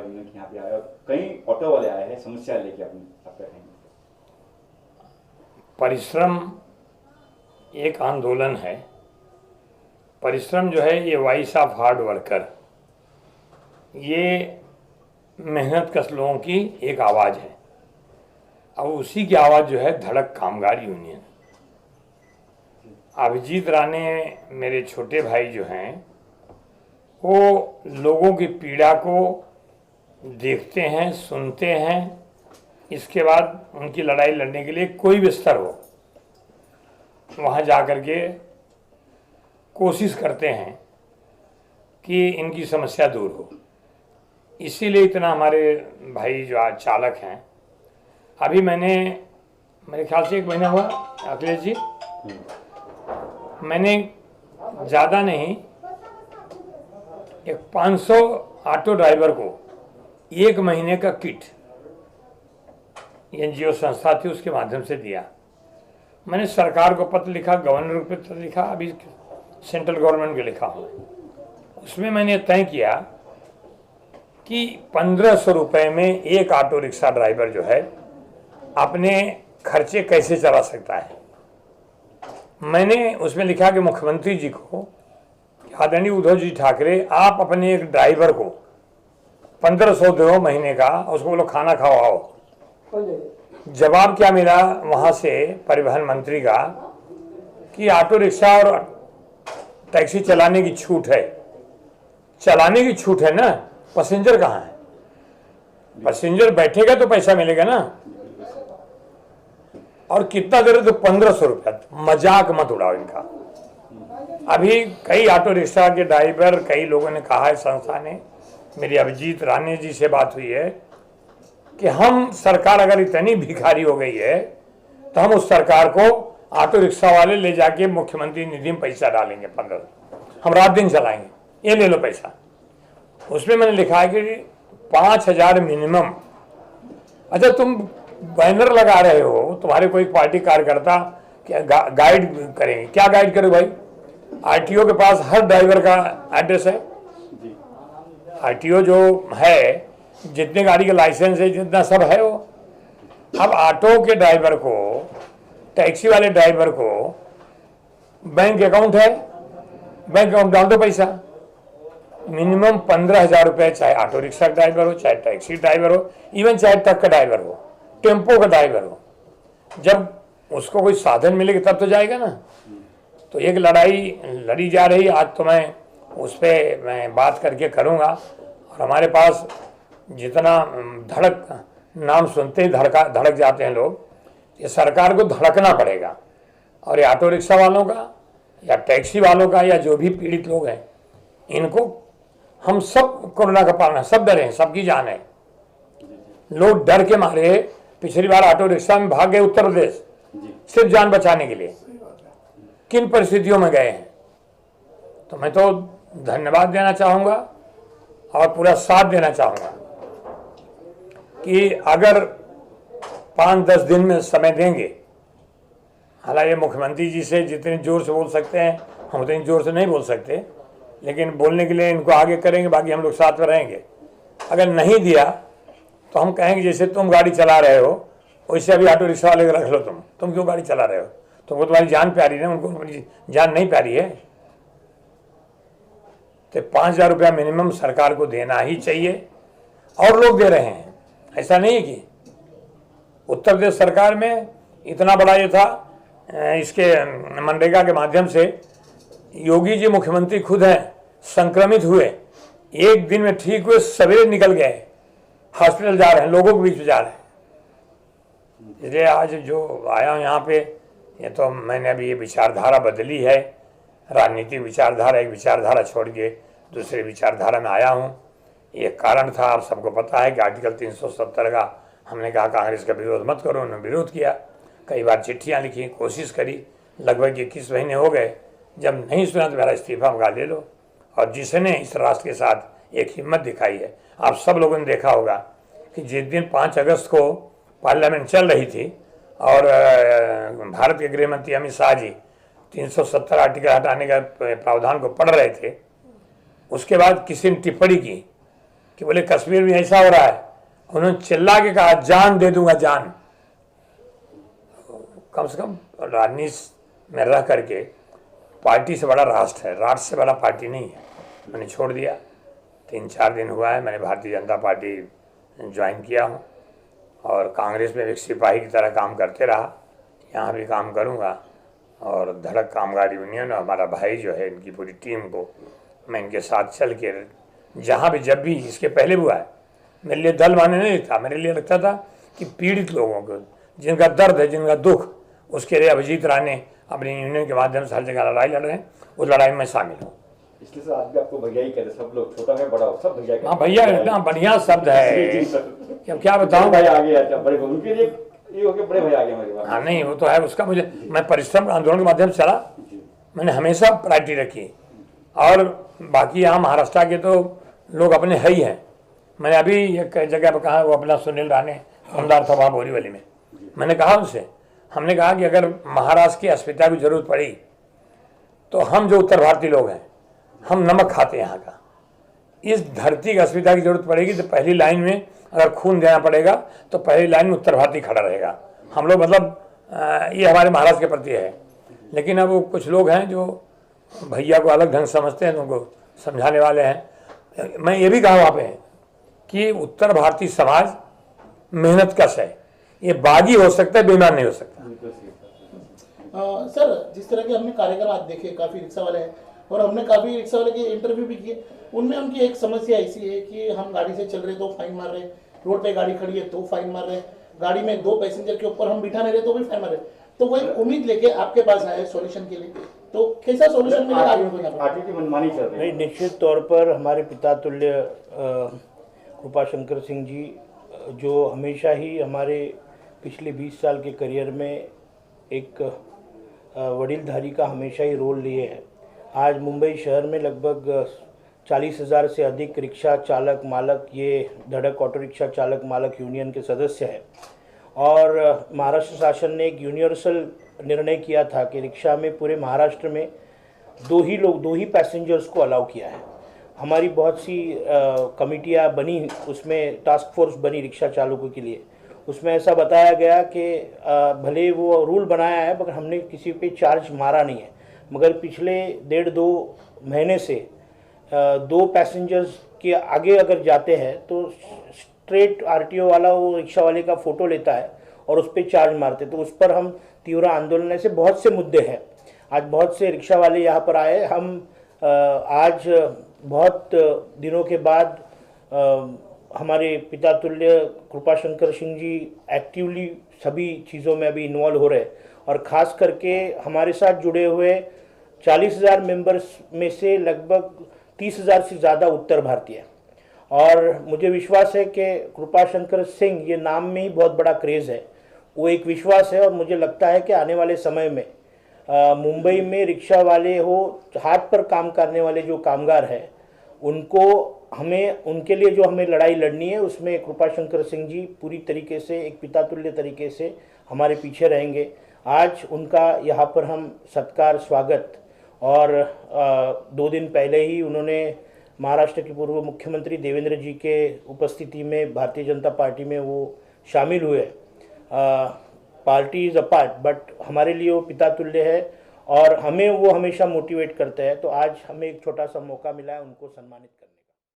Union के यहाँ पे आए और कई ऑटो वाले आए हैं समस्या लेके अपनी आपका कहेंगे। परिश्रम एक आंदोलन है। परिश्रम जो है ये वॉइस ऑफ हार्ड वर्कर, ये मेहनत कश लोगों की एक आवाज़ है और उसी की आवाज़ जो है धड़क कामगार यूनियन। अभिजीत राणे मेरे छोटे भाई जो हैं वो लोगों की पीड़ा को देखते हैं, सुनते हैं, इसके बाद उनकी लड़ाई लड़ने के लिए कोई भी स्तर हो वहाँ जा कर के कोशिश करते हैं कि इनकी समस्या दूर हो। इसीलिए इतना हमारे भाई जो आज चालक हैं, अभी मेरे ख्याल से 1 महीना हुआ अखिलेश जी, मैंने ज़्यादा नहीं एक 500 ऑटो ड्राइवर को 1 महीने का किट NGO संस्था थी उसके माध्यम से दिया। मैंने सरकार को पत्र लिखा, गवर्नर को पत्र लिखा, अभी सेंट्रल गवर्नमेंट को लिखा हूँ। उसमें मैंने तय किया कि 1500 रुपये में एक ऑटो रिक्शा ड्राइवर जो है अपने खर्चे कैसे चला सकता है। मैंने उसमें लिखा कि मुख्यमंत्री जी को, आदरणीय उद्धव जी ठाकरे, आप अपने एक ड्राइवर को 1500 दो महीने का, उसको बोलो खाना खवाओ। जवाब क्या मिला वहाँ से परिवहन मंत्री का कि ऑटो रिक्शा और टैक्सी चलाने की छूट है। चलाने की छूट है ना, पैसेंजर कहाँ है? पैसेंजर बैठेगा तो पैसा मिलेगा ना। और कितना दे रहे तो 1500 रुपया। मजाक मत उड़ाओ इनका। अभी कई ऑटो रिक्शा के ड्राइवर, कई लोगों ने कहा है, संस्था ने, मेरी अभिजीत राणे जी से बात हुई है कि हम सरकार अगर इतनी भिखारी हो गई है तो हम उस सरकार को ऑटो रिक्शा वाले ले जाके मुख्यमंत्री निधि में पैसा डालेंगे 15, हम रात दिन चलाएंगे, ये ले लो पैसा। उसमें मैंने लिखा है कि 5000 मिनिमम। अच्छा, तुम बैनर लगा रहे हो, तुम्हारे कोई पार्टी कार्यकर्ता क्या गाइड करेंगे? क्या गाइड करो भाई? RTO के पास हर ड्राइवर का एड्रेस है। RTO जो है, जितने गाड़ी का लाइसेंस है, जितना सब है वो। अब ऑटो के ड्राइवर को, टैक्सी वाले ड्राइवर को बैंक अकाउंट है, बैंक अकाउंट डाल दो पैसा। मिनिमम 15,000 रुपये, चाहे ऑटो रिक्शा का ड्राइवर हो, चाहे टैक्सी ड्राइवर हो, इवन चाहे ट्रक का ड्राइवर हो, टेम्पो का ड्राइवर हो। जब उसको कोई साधन मिलेगा तब तो जाएगा ना। तो एक लड़ाई लड़ी जा रही। आज तो मैं उस पर मैं बात करके करूँगा। और हमारे पास जितना धड़क, नाम सुनते ही धड़क जाते हैं लोग, ये सरकार को धड़कना पड़ेगा। और ये ऑटो रिक्शा वालों का या टैक्सी वालों का या जो भी पीड़ित लोग हैं, इनको हम सब कोरोना का पालना, सब डरे हैं, सबकी जान है। लोग डर के मारे पिछली बार ऑटो रिक्शा में भाग गए उत्तर प्रदेश, सिर्फ जान बचाने के लिए। किन परिस्थितियों में गए हैं। तो मैं तो धन्यवाद देना चाहूँगा और पूरा साथ देना चाहूँगा कि अगर 5-10 दिन में समय देंगे, हालांकि मुख्यमंत्री जी से जितने जोर से बोल सकते हैं हम उतनी जोर से नहीं बोल सकते, लेकिन बोलने के लिए इनको आगे करेंगे, बाकी हम लोग साथ में रहेंगे। अगर नहीं दिया तो हम कहेंगे जैसे तुम गाड़ी चला रहे हो वैसे अभी ऑटो रिक्शा वाले रख लो। तुम क्यों गाड़ी चला रहे हो? तुमको तुम्हारी जान प्यारी है, उनको उनकी जान नहीं प्यारी है। तो 5,000 रुपया मिनिमम सरकार को देना ही चाहिए। और लोग दे रहे हैं, ऐसा नहीं है कि उत्तर प्रदेश सरकार में इतना बड़ा ये था, इसके मनरेगा के माध्यम से योगी जी मुख्यमंत्री खुद हैं, संक्रमित हुए, 1 दिन में ठीक हुए, सवेरे निकल गए, हॉस्पिटल जा रहे हैं, लोगों के बीच में जा रहे हैं। इसलिए आज जो आया हूँ यहाँ पे, ये तो मैंने अभी ये विचारधारा बदली है, राजनीतिक विचारधारा, एक विचारधारा छोड़ के दूसरे विचारधारा में आया हूँ। ये कारण था, आप सबको पता है कि आर्टिकल 370 का हमने कहा कांग्रेस का विरोध मत करो, उन्होंने विरोध किया, कई बार चिट्ठियाँ लिखी, कोशिश करी, लगभग 21 महीने हो गए। जब नहीं सुना तो मेरा इस्तीफा मंगा ले लो। और जिसने इस राष्ट्र के साथ एक हिम्मत दिखाई है, आप सब लोगों ने देखा होगा कि जिस दिन 5 अगस्त को पार्लियामेंट चल रही थी और भारत के गृह मंत्री अमित शाह जी 370 आर्टिकल हटाने का प्रावधान को पढ़ रहे थे, उसके बाद किसी ने टिप्पणी की कि बोले कश्मीर में ऐसा हो रहा है, उन्होंने चिल्ला के कहा जान दे दूंगा जान। कम से कम राजनीति में रह करके पार्टी से बड़ा राष्ट्र है, राष्ट्र से बड़ा पार्टी नहीं है। मैंने छोड़ दिया, 3-4 दिन हुआ है मैंने भारतीय जनता पार्टी ज्वाइन किया हूँ और कांग्रेस में एक सिपाही की तरह काम करते रहा, यहाँ भी काम करूँगा। और धड़क कामगार यूनियन और हमारा भाई जो है, इनकी पूरी टीम को मैं इनके साथ चल के जहाँ भी जब भी, इसके पहले हुआ है, मेरे लिए दल माने नहीं था, मेरे लिए लगता था कि पीड़ित लोगों को जिनका दर्द है, जिनका दुख, उसके लिए अभिजीत राणे अपनी यूनियन के माध्यम से हर जगह लड़ाई लड़ रहे हैं, उस लड़ाई में शामिल हूँ। इसलिए सर आज भी आपको भैया ही कहते, सब लोग छोटा है बड़ा हो सब भैया कहते। हाँ भैया इतना बढ़िया शब्द है जी सर। कि अब क्या बताऊँ। भाई आगे आते हैं, बड़े उनके लिए ये हो गया, बड़े भाई आगे हमारे पास। हाँ नहीं, वो तो है, उसका मुझे, मैं परिश्रम आंदोलन के माध्यम से चला, मैंने हमेशा प्रायोरिटी रखी। और बाकी यहाँ महाराष्ट्र के तो लोग अपने है ही हैं। मैंने अभी एक जगह पर कहा, वो अपना सुनील राणे आमदार था वहाँ बोरीवली में, मैंने कहा उनसे, हमने कहा कि अगर महाराष्ट्र की अस्मिता की जरूरत पड़ी तो हम जो उत्तर भारतीय लोग हैं, हम नमक खाते हैं यहाँ का, इस धरती की अस्मिता की जरूरत पड़ेगी तो पहली लाइन में अगर खून देना पड़ेगा तो पहली लाइन में उत्तर भारतीय खड़ा रहेगा। हम लोग मतलब ये हमारे महाराष्ट्र के प्रति है। लेकिन अब कुछ लोग हैं जो भैया को अलग ढंग से समझते हैं, तो उनको समझाने वाले हैं। मैं ये भी कहा वहाँ पे कि उत्तर भारतीय समाज मेहनत कश है, ये बागी हो सकता है, बेईमान नहीं हो सकता। सर, जिस तरह के हमने कार्यक्रम आज देखे, काफ़ी रिक्शा वाले हैं और हमने काफ़ी रिक्शा वाले के इंटरव्यू भी किए, उनमें उनकी एक समस्या ऐसी है कि हम गाड़ी से चल रहे तो फाइन मार रहे, रोड पे गाड़ी खड़ी है तो फाइन मार रहे, गाड़ी में 2 पैसेंजर के ऊपर हम बिठा नहीं रहे तो भी फाइन मार रहे। तो वही उम्मीद लेके आपके पास आए सोल्यूशन के लिए, तो कैसा सोल्यूशन मिलेगा आपको? आरटी की मनमानी चल रही है। नहीं, निश्चित तौर पर हमारे पिता तुल्य कृपाशंकर सिंह जी, जो हमेशा ही हमारे पिछले 20 साल के करियर में एक वडीलधारी का हमेशा ही रोल लिए हैं। आज मुंबई शहर में लगभग 40,000 से अधिक रिक्शा चालक मालक, ये धड़क ऑटो रिक्शा चालक मालक यूनियन के सदस्य हैं। और महाराष्ट्र शासन ने एक यूनिवर्सल निर्णय किया था कि रिक्शा में पूरे महाराष्ट्र में 2 ही पैसेंजर्स को अलाउ किया है। हमारी बहुत सी कमिटियाँ बनी, उसमें टास्क फोर्स बनी रिक्शा चालकों के लिए। उसमें ऐसा बताया गया कि भले वो रूल बनाया है मगर हमने किसी पे चार्ज मारा नहीं है, मगर पिछले 1.5-2 महीने से 2 पैसेंजर्स के आगे अगर जाते हैं तो स्ट्रेट आरटीओ वाला वो रिक्शा वाले का फ़ोटो लेता है और उस पर चार्ज मारते। तो उस पर हम तीव्र आंदोलन, ऐसे बहुत से मुद्दे हैं। आज बहुत से रिक्शा वाले यहाँ पर आए। हम आज बहुत दिनों के बाद हमारे पिता तुल्य कृपाशंकर सिंह जी एक्टिवली सभी चीज़ों में अभी इन्वॉल्व हो रहे हैं। और ख़ास करके हमारे साथ जुड़े हुए 40,000 मेंबर्स में से लगभग 30,000 से ज़्यादा उत्तर भारतीय हैं। और मुझे विश्वास है कि कृपाशंकर सिंह, ये नाम में ही बहुत बड़ा क्रेज़ है, वो एक विश्वास है। और मुझे लगता है कि आने वाले समय में मुंबई में रिक्शा वाले हो, हाथ पर काम करने वाले जो कामगार हैं, उनको हमें, उनके लिए जो हमें लड़ाई लड़नी है, उसमें कृपाशंकर सिंह जी पूरी तरीके से एक पिता तुल्य तरीके से हमारे पीछे रहेंगे। आज उनका यहाँ पर हम सत्कार, स्वागत, और 2 दिन पहले ही उन्होंने महाराष्ट्र के पूर्व मुख्यमंत्री देवेंद्र जी के उपस्थिति में भारतीय जनता पार्टी में वो शामिल हुए। Party is a part, but हमारे लिए वो पिता तुल्य है और हमें वो हमेशा मोटिवेट करते हैं। तो आज हमें एक छोटा सा मौका मिला है उनको सम्मानित करने का।